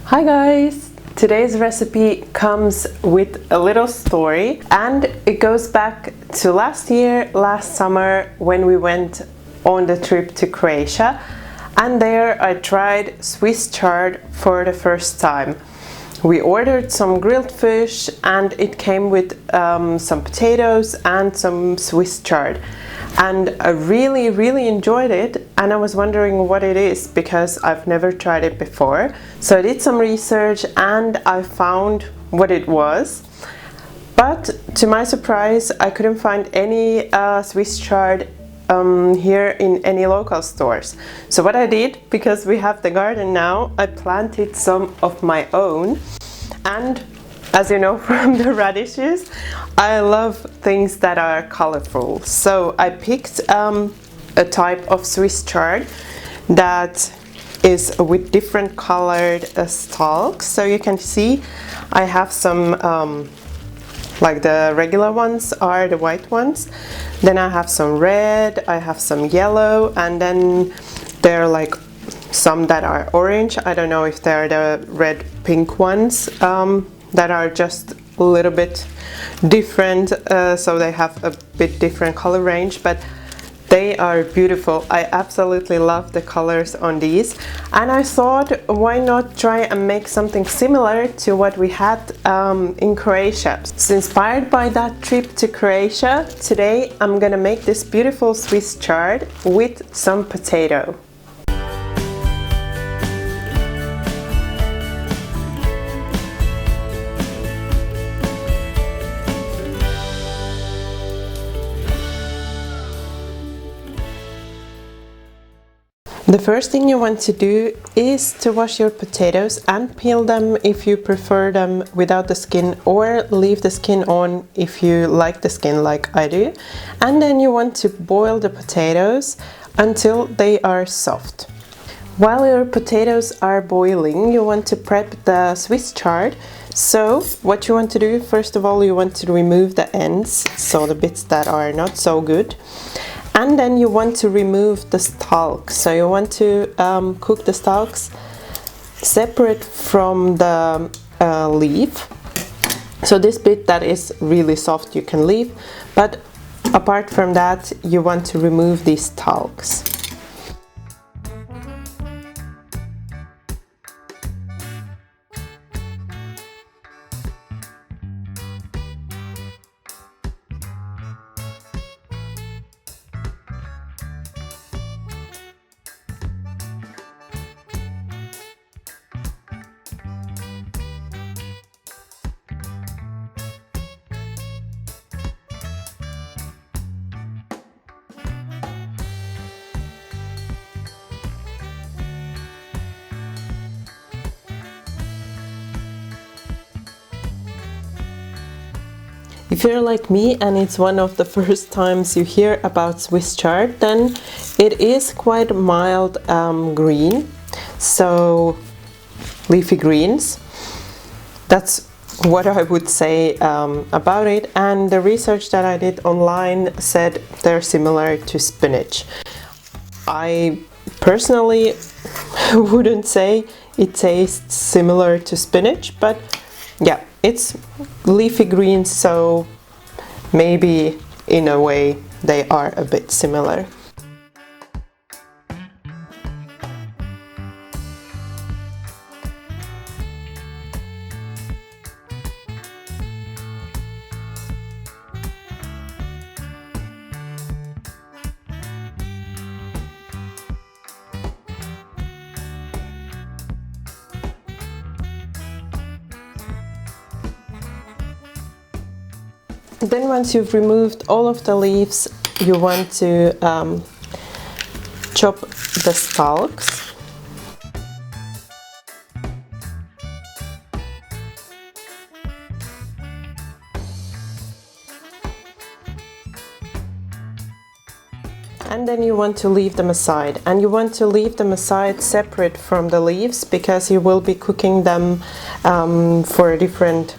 Hi guys! Today's recipe comes with a little story, and it goes back to last summer when we went on the trip to Croatia, and there I tried Swiss chard for the first time. We ordered some grilled fish and it came with some potatoes and some Swiss chard. And I really enjoyed it, and I was wondering what it is because I've never tried it before. So I did some research and I found what it was. But to my surprise, I couldn't find any Swiss chard here in any local stores. So what I did, because we have the garden now, I planted some of my own. And as you know from the radishes, I love things that are colorful. So I picked a type of Swiss chard that is with different colored stalks. So you can see I have some like the regular ones are the white ones. Then I have some red, I have some yellow, and then there are like some that are orange. I don't know if they're the red pink ones that are just a little bit different, so they have a bit different color range, but they are beautiful. I absolutely love the colors on these, and I thought why not try and make something similar to what we had in Croatia. So inspired by that trip to Croatia, today I'm gonna make this beautiful Swiss chard with some potato. The first thing you want to do is to wash your potatoes and peel them if you prefer them without the skin, or leave the skin on if you like the skin like I do. And then you want to boil the potatoes until they are soft. While your potatoes are boiling, you want to prep the Swiss chard. So what you want to do, first of all, you want to remove the ends, so the bits that are not so good. And then you want to remove the stalks. So you want to cook the stalks separate from the leaf. So this bit that is really soft you can leave, but apart from that you want to remove these stalks. If you're like me and it's one of the first times you hear about Swiss chard, then it is quite mild green, so leafy greens. That's what I would say about it, and the research that I did online said they're similar to spinach. I personally wouldn't say it tastes similar to spinach, but yeah, it's leafy greens, so maybe in a way they are a bit similar. Then once you've removed all of the leaves, you want to chop the stalks. And then you want to leave them aside, and you want to leave them aside separate from the leaves because you will be cooking them for a different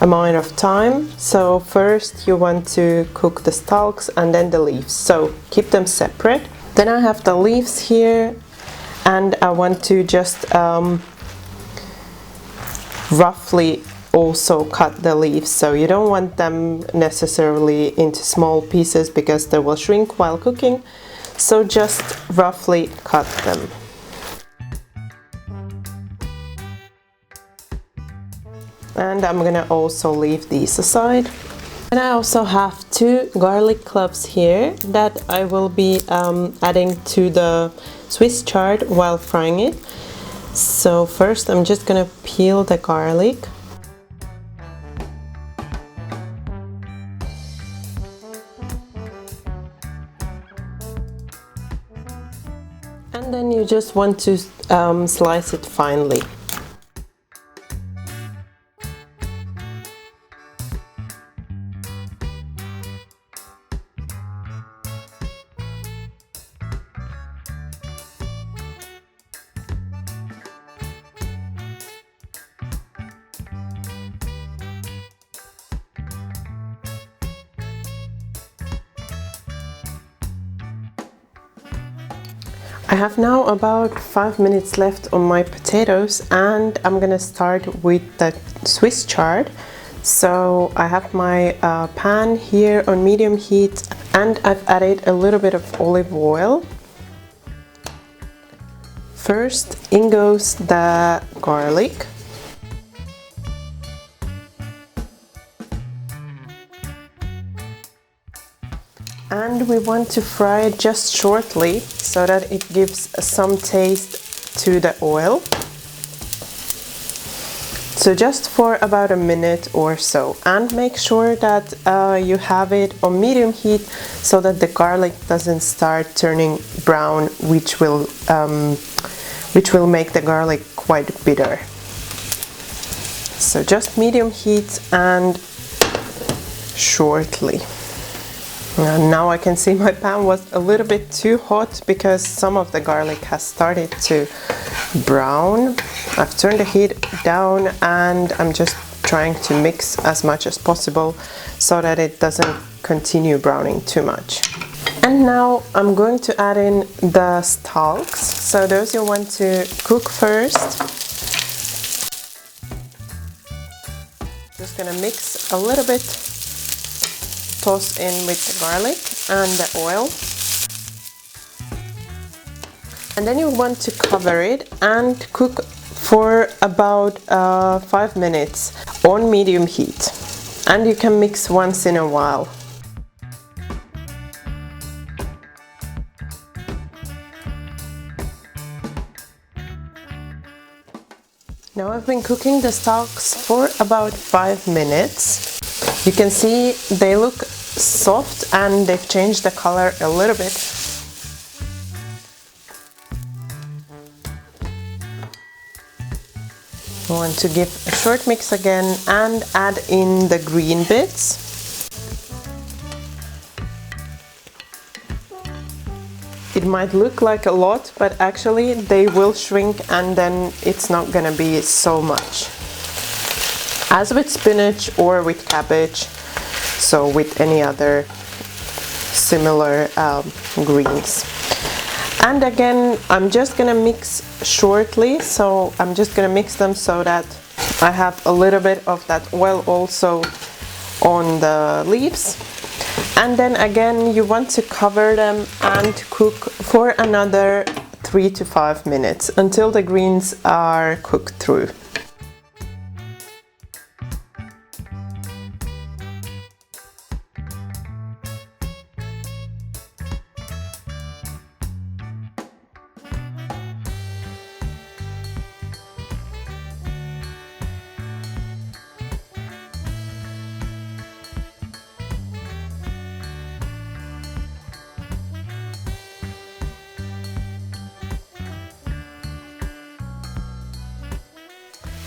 amount of time. So first you want to cook the stalks and then the leaves, so keep them separate. Then I have the leaves here, and I want to just roughly also cut the leaves, so you don't want them necessarily into small pieces because they will shrink while cooking, so just roughly cut them. And I'm gonna also leave these aside. And I also have 2 garlic cloves here that I will be adding to the Swiss chard while frying it. So first I'm just gonna peel the garlic. And then you just want to slice it finely. I have now about 5 minutes left on my potatoes, and I'm gonna start with the Swiss chard. So I have my pan here on medium heat, and I've added a little bit of olive oil. First in goes the garlic. And we want to fry it just shortly so that it gives some taste to the oil. So just for about a minute or so, and make sure that you have it on medium heat so that the garlic doesn't start turning brown, which will make the garlic quite bitter. So just medium heat and shortly. And now I can see my pan was a little bit too hot because some of the garlic has started to brown. I've turned the heat down and I'm just trying to mix as much as possible so that it doesn't continue browning too much. And now I'm going to add in the stalks. So those you want to cook first. Just gonna mix a little bit. Toss in with the garlic and the oil, and then you want to cover it and cook for about 5 minutes on medium heat, and you can mix once in a while. Now I've been cooking the stalks for about 5 minutes. You can see they look soft and they've changed the color a little bit. I want to give a short mix again and add in the green bits. It might look like a lot, but actually they will shrink and then it's not gonna be so much. As with spinach or with cabbage, so with any other similar greens. And again, I'm just gonna mix shortly, so I'm just gonna mix them so that I have a little bit of that oil also on the leaves. And then again, you want to cover them and cook for another 3 to 5 minutes until the greens are cooked through.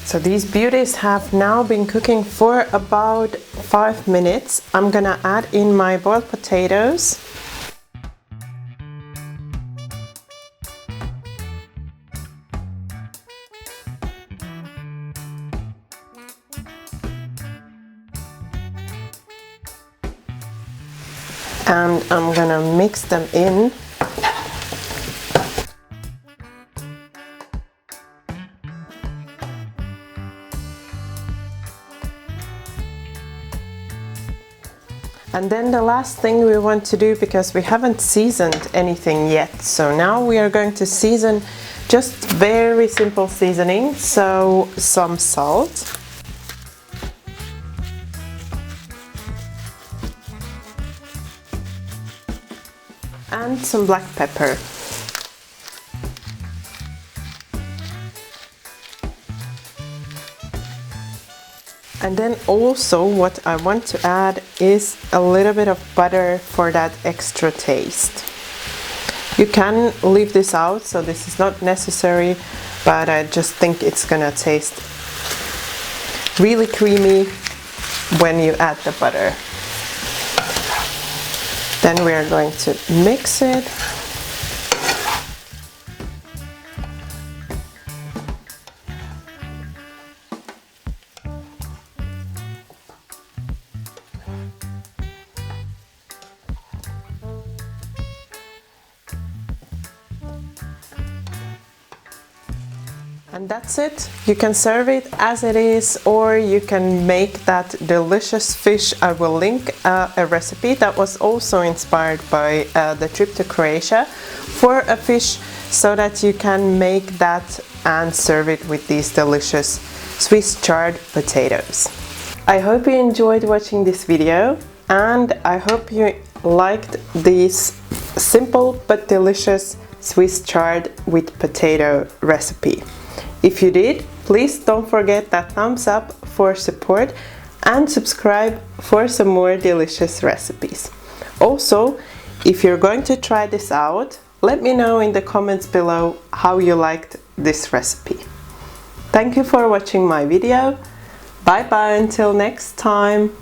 So these beauties have now been cooking for about 5 minutes. I'm gonna add in my boiled potatoes. And I'm gonna mix them in. And then the last thing we want to do, because we haven't seasoned anything yet, so now we are going to season just very simple seasoning. So some salt, and some black pepper. And then also what I want to add is a little bit of butter for that extra taste. You can leave this out, so this is not necessary, but I just think it's gonna taste really creamy when you add the butter. Then we are going to mix it. And that's it. You can serve it as it is, or you can make that delicious fish. I will link a recipe that was also inspired by the trip to Croatia for a fish, so that you can make that and serve it with these delicious Swiss chard potatoes. I hope you enjoyed watching this video, and I hope you liked these simple but delicious Swiss chard with potato recipe. If you did, please don't forget that thumbs up for support and subscribe for some more delicious recipes. Also, if you're going to try this out, let me know in the comments below how you liked this recipe. Thank you for watching my video. Bye bye until next time.